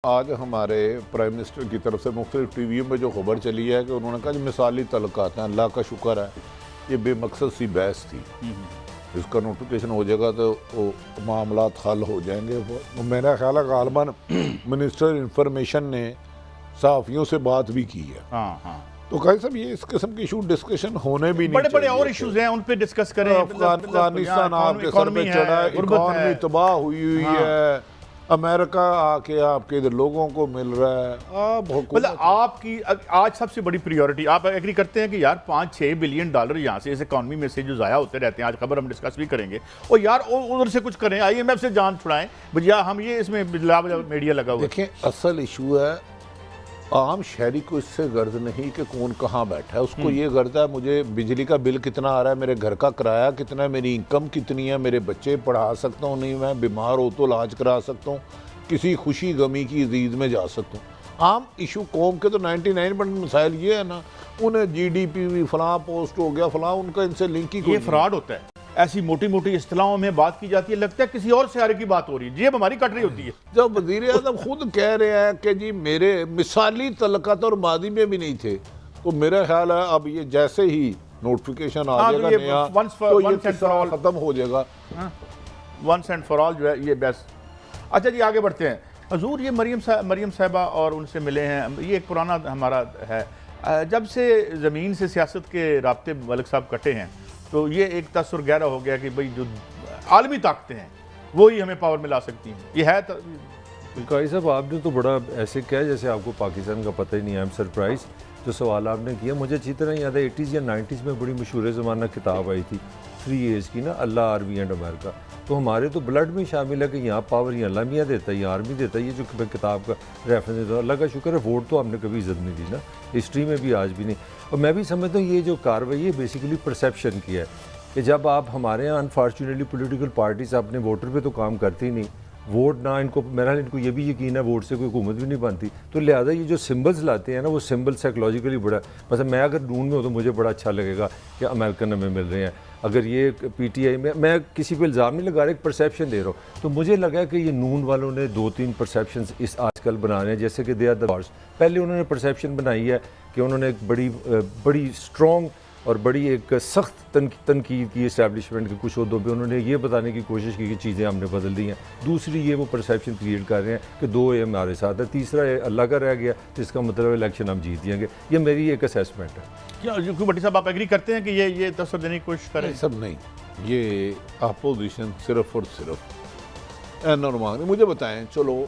आज हमारे prime minister की तरफ से मुख्तलिफ टीवीओं में जो खबर चली है कि उन्होंने कहा मिसाली तल्लुकात हैं, अल्लाह का शुक्र है ये बेमकसद सी बहस थी। इसका नोटिफिकेशन हो जाएगा तो वो मामलात हल हो जाएंगे। मेरा ख्याल है गालबन मिनिस्टर इंफॉर्मेशन ने सहाफ़ियों से बात भी की है। तो कहीं सब ये इस किस्म की इशू डिस्कशन होने भी नहीं बड़े बड़े और इश्यूज हैं, उन पे डिस्कस करें। अफगानिस्तान आपके सर पे चढ़ा है, इकॉनमी तबाह हुई है, अमेरिका आके आपके इधर लोगों को मिल रहा है। मतलब आपकी आज सबसे बड़ी प्रायोरिटी, आप एग्री करते हैं कि यार 5-6 बिलियन डॉलर यहाँ से इस इकॉनमी में से जो ज़ाया होते रहते हैं, आज खबर हम डिस्कस भी करेंगे, और यार उधर से कुछ करें, IMF से जान छुड़ाएं भैया, हम ये इसमें मीडिया लगा हुआ। देखें, असल इशू है आम शहरी को इससे गर्ज नहीं कि कौन कहाँ बैठा है, उसको ये गर्ज है मुझे बिजली का बिल कितना आ रहा है, मेरे घर का किराया कितना है, मेरी इनकम कितनी है, मेरे बच्चे पढ़ा सकता हूँ नहीं, मैं बीमार हो तो इलाज करा सकता हूँ, किसी खुशी गमी की ईद में जा सकता हूँ। आम इशू कौम के तो 99% मसाइल ये है ना, उन्हें GDP भी फलां पोस्ट हो गया फलां, उनका इनसे लिंक ही ये फ्रॉड होता है। ऐसी मोटी मोटी इस्तिलाहों में बात की जाती है, लगता है किसी और सियारे की बात हो रही है, जेब हमारी कट रही होती है। जब वज़ीर आज़म खुद कह रहे हैं कि जी मेरे मिसाली तल्लुकात और मादी में भी नहीं थे, तो मेरा ख्याल है अब ये जैसे ही नोटिफिकेशन आ जाएगा नया तो ये खत्म हो जाएगा। वंस एंड फॉर ऑल जो है ये बेस्ट। अच्छा जी, आगे बढ़ते हैं। हजूर, ये मरियम साहिबा और उनसे मिले हैं, ये एक पुराना हमारा है, जब से ज़मीन से सियासत के राब्ते मलिक साहब कटे हैं तो ये एक तसर गहरा हो गया कि भाई जो आलमी ताकतें हैं वो ही हमें पावर में ला सकती हैं। ये है काई साहब, आपने तो बड़ा ऐसे किया जैसे आपको पाकिस्तान का पता ही नहीं है। आई एम सरप्राइज जो सवाल आपने किया। मुझे अच्छी तरह याद है 80s या 90s में बड़ी मशहूर ज़माना किताब आई थी 3 A's की ना, अल्लाह, आर्मी एंड अमेरिका। तो हमारे तो ब्लड में शामिल है कि यहाँ पावर यहाँ अल्लाह मियाँ देता है, यहाँ आर्मी देता है। ये जो किताब का रेफरेंस देता हूँ, अल्लाह का शुक्र है वोट तो हमने कभी इज्जत नहीं दी ना, हिस्ट्री में भी आज भी नहीं। और मैं भी समझता हूँ ये जो कार्रवाई है बेसिकली परसेप्शन की है कि जब आप हमारे यहाँ अनफॉर्चुनेटली पॉलिटिकल पार्टीज अपने वोटर पे तो काम करती ही नहीं, वोट ना इनको, मेरा इनको ये भी यकीन है वोट से कोई हुकूमत भी नहीं बनती, तो लिहाजा ये जो सिंबल्स लाते हैं ना वो सिंबल साइकोलॉजिकली बड़ा, मतलब मैं अगर नून में हो तो मुझे बड़ा अच्छा लगेगा कि अमेरिकन हमें मिल रहे हैं। अगर ये PTI में, मैं किसी पे इल्ज़ाम नहीं लगा रहा, एक परसेप्शन दे रहा हूँ, तो मुझे लगा कि ये नून वालों ने 2-3 परसेप्शंस इस आजकल बना रहे हैं, जैसे कि दे आर द वर्स्ट। पहले उन्होंने परसेप्शन बनाई है कि उन्होंने एक बड़ी स्ट्रॉन्ग और बड़ी एक सख्त तनकीद की इस्टेब्लिशमेंट के कुछ उहदों पे, उन्होंने ये बताने की कोशिश की कि चीज़ें हमने बदल दी हैं। दूसरी ये वो परसेप्शन क्रिएट कर रहे हैं कि 2 ये हमारे साथ है, तीसरा ये अल्लाह का रह गया तो इसका मतलब इलेक्शन हम जीत जाएंगे। ये मेरी एक असेसमेंट है। क्या भट्टी साहब आप एग्री करते हैं कि ये तस्वीर देने की कोशिश करें? सब नहीं, ये अपोजिशन सिर्फ और सिर्फ नॉर्मल। मुझे बताएं, चलो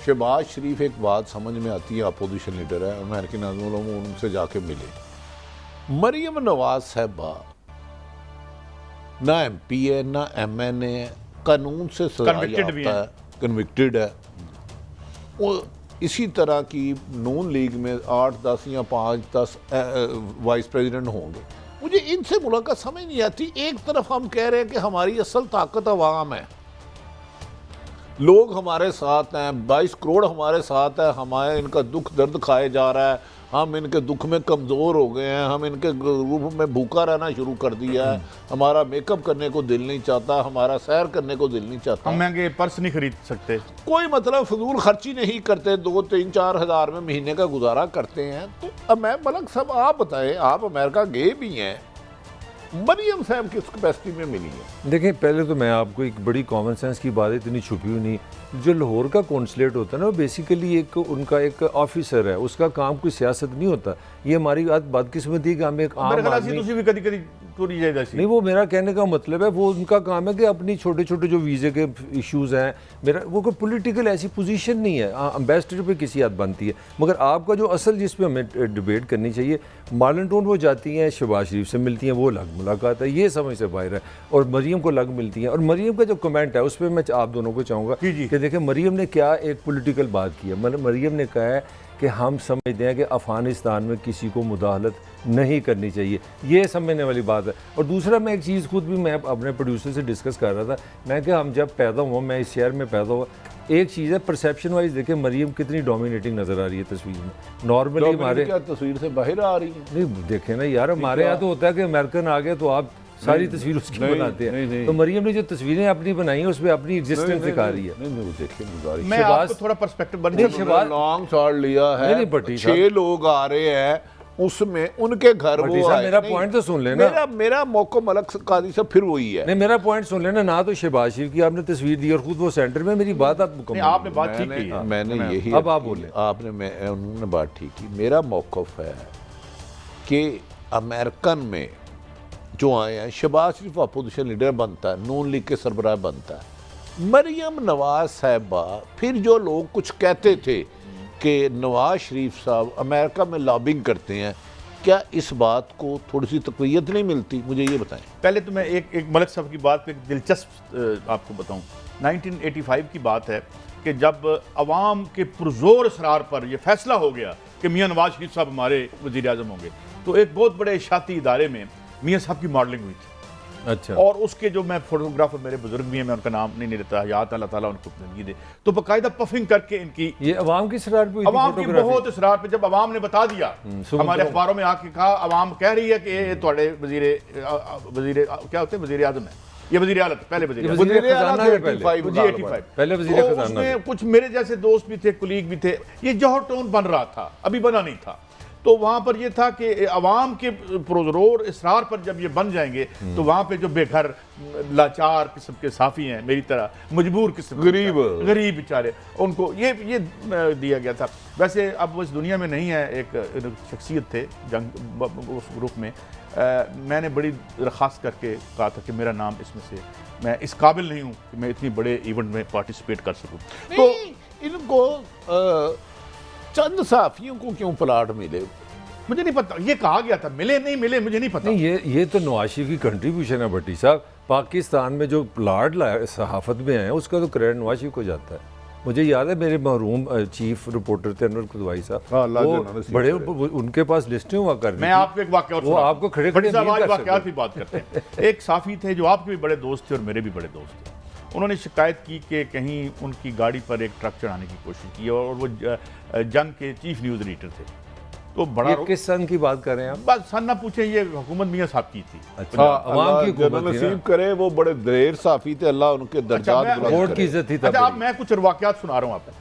शहबाज शरीफ एक बात समझ में आती है, अपोजिशन लीडर है, अमेरिकन आज़म उनसे जाके मिले। मरियम नवाज साहबा ना MP है ना MNA है, कानून से सजा याफ्ता है, कन्विक्टेड है। वो इसी तरह की नून लीग में 8-10 या 5-10 वाइस प्रेसिडेंट होंगे। मुझे इनसे मुलाकात समझ नहीं आती। एक तरफ हम कह रहे हैं कि हमारी असल ताकत अवाम है, लोग हमारे साथ हैं, 22 करोड़ हमारे साथ है, हमारे इनका दुख दर्द खाए जा रहा है, हम इनके दुख में कमज़ोर हो गए हैं, हम इनके रूप में भूखा रहना शुरू कर दिया है, हमारा मेकअप करने को दिल नहीं चाहता, हमारा सैर करने को दिल नहीं चाहता, हम महंगे पर्स नहीं खरीद सकते, कोई मतलब फजूल खर्ची नहीं करते, 2-3-4 हज़ार में महीने का गुजारा करते हैं। तो अब मैं मलक साहब आप बताएं, आप अमेरिका गए भी हैं, मरियम साहब किस कैपेसिटी में मिली है? देखें, पहले तो मैं आपको एक बड़ी कॉमन सेंस की बात है, इतनी छुपी हुई नहीं। जो लाहौर का कौंसलेट होता है ना, वो बेसिकली एक उनका एक ऑफिसर है, उसका काम कोई सियासत नहीं होता। ये हमारी बदकिस्मती कि हम एक आम आदमी कभी नहीं, वो मेरा कहने का मतलब है वो उनका काम है कि अपनी छोटे छोटे जो वीज़े के इश्यूज़ हैं, मेरा वो कोई पॉलिटिकल ऐसी पोजीशन नहीं है, एम्बेसडर पे किसी हद बनती है। मगर आपका जो असल जिस पे हमें डिबेट करनी चाहिए, मार्लन टोन वो जाती हैं शहबाज शरीफ से मिलती हैं, वो अलग मुलाकात है, ये समझ से बाहर है, और मरियम को अलग मिलती हैं। और मरियम का जो कमेंट है उस पर मैं आप दोनों को चाहूँगा कि देखें मरियम ने क्या एक पॉलिटिकल बात की है। मरियम ने कहा है कि हम समझते हैं कि अफ़गानिस्तान में किसी को मुदाखलत नहीं करनी चाहिए, ये समझने वाली बात है। और दूसरा, मैं एक चीज़ खुद भी मैं अपने प्रोड्यूसर से डिस्कस कर रहा था, मैं कि हम जब पैदा हुआ, मैं इस शहर में पैदा हुआ, एक चीज़ है परसेप्शन वाइज देखें मरियम कितनी डोमिनेटिंग नज़र आ रही है तस्वीर में। नॉर्मली हमारे क्या तस्वीर से बाहर आ रही है? नहीं देखें ना यार, हमारे यहाँ तो होता है कि अमेरिकन आ गए तो आप सारी तस्वीर उसकी नहीं, बनाते नहीं, हैं। नहीं। तो मरियम ने जो तस्वीरें अपनी बनाई हैं उसमें अपनी एग्जिस्टेंस दिखा रही है। नहीं नहीं देखिए गुजारिश मैं शहबाज- आपको थोड़ा पर्सपेक्टिव नहीं, शहबाज- लॉन्ग शॉट लिया है, नहीं, भट्टी साहब। 6 लोग आ रहे हैं, उसमें उनके घर भट्टी वो साहब, आए। मेरा नहीं, पॉइंट तो सुन लेना। मेरा मौको मलक काजी साहब फिर वही है। नहीं, मेरा पॉइंट सुन लेना, ना तो शहबाज शरीफ की आपने तस्वीर दी और खुद वो सेंटर में, मेरी बात आप नहीं, मुकम्मल आपने बात ठीक की है। मैंने यही अब आप बोलें। उन्होंने बात ठीक की। मेरा मौक़िफ़ है कि अमेरिकन में जो आए हैं, शहबाज शरीफ अपोजिशन लीडर बनता है, नून लीग के सरबराह बनता है, मरियम नवाज साहिबा, फिर जो लोग कुछ कहते थे कि नवाज शरीफ साहब अमेरिका में लॉबिंग करते हैं, क्या इस बात को थोड़ी सी तक़वियत नहीं मिलती? मुझे ये बताएं। पहले तो मैं एक मलिक साहब की बात पे एक दिलचस्प आपको बताऊं। 1985 की बात है कि जब अवाम के पुरजोर इसरार पर यह फैसला हो गया कि मियाँ नवाज शरीफ साहब हमारे वज़ीर आज़म होंगे, तो एक बहुत बड़े इशाती इदारे में मियाँ साहब की मॉडलिंग हुई थी। अच्छा, और उसके जो मैं फोटोग्राफर मेरे बुजुर्ग भी हैं, मैं उनका नाम नहीं लेता, याद अल्लाह ताला उनको जिंदगी दे, तो बाकायदा पफिंग करके इनकी ये अवाम की सरार पे हुई थी अवाम की फोटोग्राफी? बहुत इसरार पे जब अवाम ने बता दिया, सुबह हमारे तो- अखबारों में आके कहा, अवाम कह रही है कि ये थोड़े वजीर क्या होते हैं, वजीर आजम है, ये वजीर आलत, पहले वजीर ये आलत। वज़ीर वज़ीर खजाना आला है तो पहले। 85 जी 85 पहले वज़ीर तो खजाना उसमें थे। कुछ मेरे जैसे दोस्त भी थे, कुलीग भी थे, ये जौहर टोन बन रहा था, अभी बना नहीं था। तो वहां पर यह था कि अवाम के पुरजोर इसरार पर जब ये बन जाएंगे तो वहां पे जो बेघर लाचार किस्म के साफी हैं, मेरी तरह मजबूर किस्म के गरीब बेचारे, उनको ये दिया गया था। वैसे अब वो इस दुनिया में नहीं है, एक शख्सियत थे जंग उस ग्रुप में, मैंने बड़ी दरख्वास्त करके कहा था कि मेरा नाम इसमें से, मैं इस काबिल नहीं हूँ कि मैं इतनी बड़े इवेंट में पार्टिसिपेट कर सकूँ। तो इनको चंद साफियों को क्यों प्लाट मिले? मुझे नहीं पता, ये कहा गया था, मिले नहीं मिले मुझे नहीं पता। नहीं, ये तो नवाज शरीफ की कंट्रीब्यूशन है भट्टी साहब। पाकिस्तान में जो प्लाट सहाफत में है उसका तो क्रेडिट नवाज शरीफ को जाता है। मुझे याद है मेरे महरूम चीफ रिपोर्टर थे अनवर कुदवाई साहब, वो बड़े उनके पास लिस्टें हुआ कर रही मैं थी। आपको एक वाकया और वो आपको खड़े खड़े नहीं कर वाकयात सकते। की बात करते हैं। एक साफी थे जो आपके भी बड़े दोस्त थे और मेरे भी बड़े दोस्त थे, उन्होंने शिकायत की कि कहीं उनकी गाड़ी पर एक ट्रक चढ़ाने की कोशिश की और वो जंग के चीफ न्यूज़ एडिटर थे। तो बड़ा ये किस सन की बात कर रहे हैं आप? बस सन ना पूछे, ये हुकूमत मियाँ साहब की थी। अच्छा, अवाम की हुकूमत थी नसीब ना। करे, वो बड़े दलेर साफी थे, अल्लाह उनके दर्जात मैं- बुलंद वोट करे। की इज्जत थी तब अच्छा, अब बड़ी। मैं कुछ वाकयात सुना रहा हूँ आपको।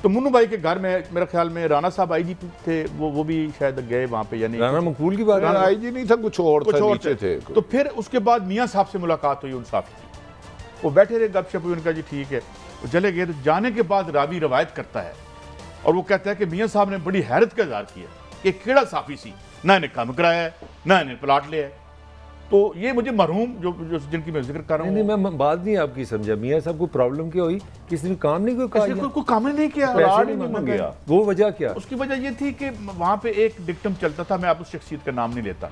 तो मुन्नू भाई के घर में मेरे ख्याल में राना साहब आईजीपी थे, वो भी शायद गए वहाँ पे, यानी राना मकबूल की बात आई जी नहीं था, कुछ और कुछ था, और नीचे थे। तो फिर उसके बाद मियाँ साहब से मुलाकात हुई उन साहब की, वो बैठे रहे, गपशप हुई, उनका जी ठीक है, वो चले गए। तो जाने के बाद रावी रवायत करता है और वो कहता है कि मियाँ साहब ने बड़ी हैरत का इज़हार किया कि केड़ा साफी सी, ना इन्हें काम कराया है, ना इन्हें प्लाट लिया है। तो ये मुझे मरहूम जो जिनकी मैं जिक्र कर रहा नहीं, हूँ, मैं बात नहीं आपकी समझा। मियाँ साहब को प्रॉब्लम क्या हुई? किसी ने काम नहीं कहा? कोई काम ही नहीं किया, पैसे प्लाट नहीं ही नहीं मांगे। मंगाया। वो वजह क्या? उसकी वजह ये थी कि वहाँ पे एक डिक्टम चलता था, मैं आप उस शख्सियत का नाम नहीं लेता,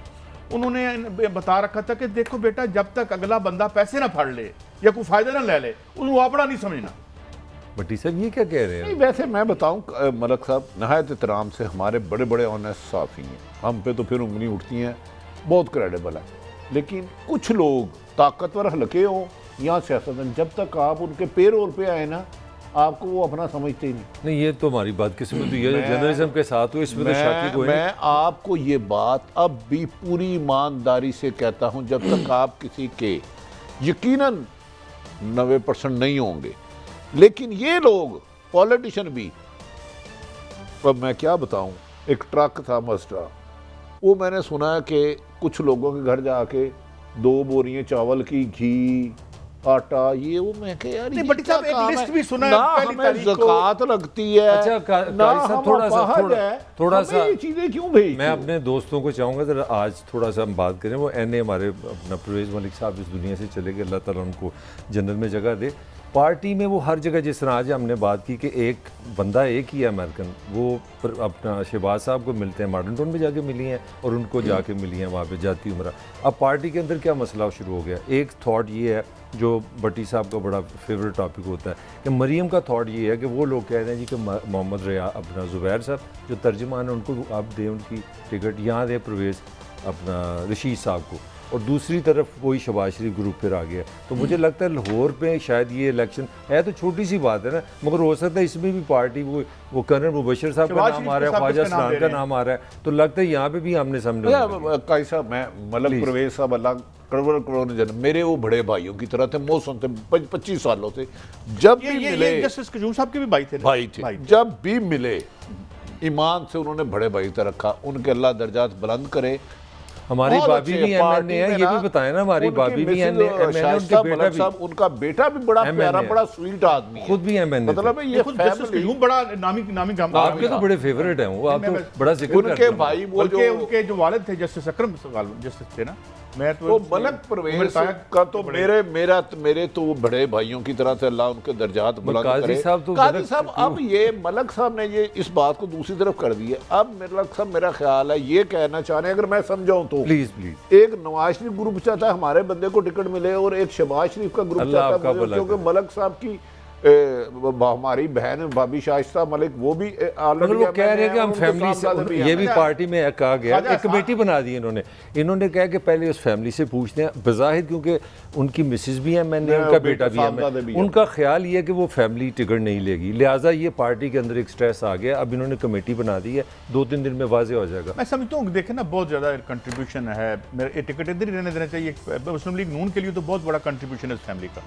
उन्होंने बता रखा था कि देखो बेटा, जब तक अगला बंदा पैसे ना फाड़ ले या कोई फायदा ना ले ले, उसको आपड़ा नहीं समझना। भट्टी साहब ये क्या कह रहे नहीं, हैं? वैसे मैं बताऊं मलक साहब, नहायत एहतराम से हमारे बड़े बड़े ऑनेस्ट साफी हैं, हम पे तो फिर उंगली उठती हैं, बहुत क्रेडिबल है। लेकिन कुछ लोग ताकतवर हल्के हो या सियासतदान, जब तक आप उनके पेरोल पे आए ना, आपको वो अपना समझते ही नहीं। नहीं, ये तो हमारी बात किस्मत हुई है जो जर्नलिज्म के साथ हुई, इसमें तो शाकी कोई नहीं। मैं आपको ये बात अब भी पूरी ईमानदारी से कहता हूं, जब तक आप किसी के यकीनन 90% नहीं होंगे, लेकिन ये लोग पॉलिटिशियन भी, अब मैं क्या बताऊं, एक ट्रक था मस्टा, वो मैंने सुना है कि कुछ लोगों के घर जाके 2 बोरियां चावल की, घी, आटा, ये वो, मैं कह यार नहीं, ये भट्टी क्या साहब, एक काम लिस्ट है? भी सुना है, ना पहली हमें तारीख को- ज़कात लगती है, अच्छा, ना कारी साहब, हम थोड़ा सा अपाहज है, थोड़ा हमें सा ये चीजें क्यों भेजती मैं हो? अपने दोस्तों को चाहूँगा जरा आज थोड़ा सा हम बात करें। वो एनए हमारे अपना परवेज़ मलिक साहब इस दुनिया से चले गए, अल्लाह ताला उनको जन्नत में जगह दे। पार्टी में वो हर जगह, जिस तरह आज हमने बात की कि एक बंदा एक ही है अमेरिकन, वो अपना शहबाज साहब को मिलते हैं, मॉडर्न टाउन में जाके मिली हैं और उनको जाके मिली हैं वहाँ पे जाती उम्र। अब पार्टी के अंदर क्या मसला शुरू हो गया? एक थॉट ये है जो भट्टी साहब का बड़ा फेवरेट टॉपिक होता है कि मरीम का थॉट ये है कि वो लोग कह रहे हैं जी कि मोहम्मद रिया अपना ज़ुबैर साहब जो तर्जुमान है उनको आप दें उनकी टिकट, यहाँ दे परवेज़ अपना रशीद साहब को, और दूसरी तरफ वही शहबाज शरीफ ग्रुप फिर आ गया। तो मुझे लगता है लाहौर पे शायद ये इलेक्शन है तो छोटी सी बात है ना, मगर हो सकता है इसमें भी पार्टी वो कर्नल मुबशर साहब का नाम आ रहा है, ख्वाजा सलाम का नाम आ रहा है, तो लगता है यहाँ पे भी आमने सामने काई साहब, मैं मलक परवेज साहब अल्लाह करोड़ करोड़ जन्म मेरे वो बड़े भाइयों की तरह थे, मौसम थे 25 सालों से। जब भी मिले ये जस्टिस कयूम साहब के भी भाई थे ना? भाई थे, जब भी मिले ईमान से उन्होंने बड़े भाई तरह रखा। उनके अल्लाह दर्जात बुलंद करे। हमारी बहुत भाभी अच्छे भी पार्टी एमएनए है, में ये ना, भी बताया ना, हमारी उनकी भाभी भी मिसेज एमएनए, उनके शाइस्ता बेटा मलिक भी, साहब, उनका बेटा भी बड़ा प्यारा, MNA बड़ा स्वीट आदमी है। खुद भी एमएनए। मतलब है ये खुद जस्टिस फैमिली, कयूम बड़ा नामी काम आपके तो बड़े फेवरेट हैं वो, आप तो बड़ा जिक्र उनके करते हैं। भाई वो बल्कि जो उनके जो वालिद थे जस्टिस अकरम जस्टिस थे ना, मैं तो वो मलक परवेज का तो मेरे तो वो बड़े भाइयों की तरह से अल्लाह उनके दर्जात बुलंद काजी करे। साहब तो काजी मलक साहब अब ये मलक साहब ने ये इस बात को दूसरी तरफ कर दी है। अब मलक साहब मेरा ख्याल है ये कहना चाह रहे हैं, अगर मैं समझाऊं तो प्लीज प्लीज, एक नवाज शरीफ ग्रुप चाहता है हमारे बंदे को टिकट मिले और एक शहबाज शरीफ का ग्रुप अल्लाह चाहता आपका है मुझे, भला क्योंकि करे। मलक साहब की हमारी बहन भाभी शाइस्ता मलिक वो भी मगर वो कह रहे हैं कि हम फैमिली से, ये भी पार्टी में कहा गया, एक कमेटी बना दी इन्होंने कहा कि पहले उस फैमिली से पूछते हैं बज़ाहिर, क्योंकि उनकी मिसेज भी है, मैंने उनका बेटा भी है, उनका ख्याल ये है कि वो फैमिली टिकट नहीं लेगी, लिहाजा ये पार्टी के अंदर एक स्ट्रेस आ गया। अब इन्होंने कमेटी बना दी है, 2-3 दिन में वाजे हो जाएगा। मैं समझता हूँ देखें ना, बहुत ज़्यादा कंट्रीब्यूशन है, मेरे टिकट इधर ही रहने देना चाहिए। मुस्लिम लीग नून के लिए तो बहुत बड़ा कंट्रीब्यूशन है इस फैमिली का।